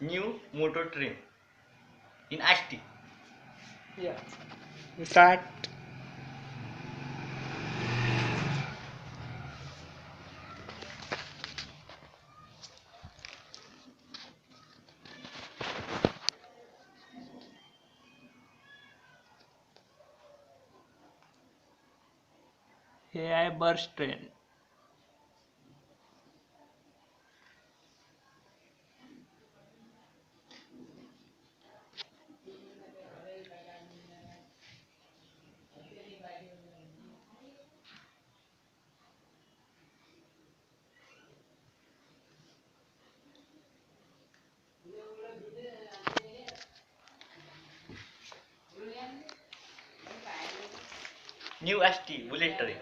New motor train in HT. Yeah. Start. AI burst train. New HT bullet train.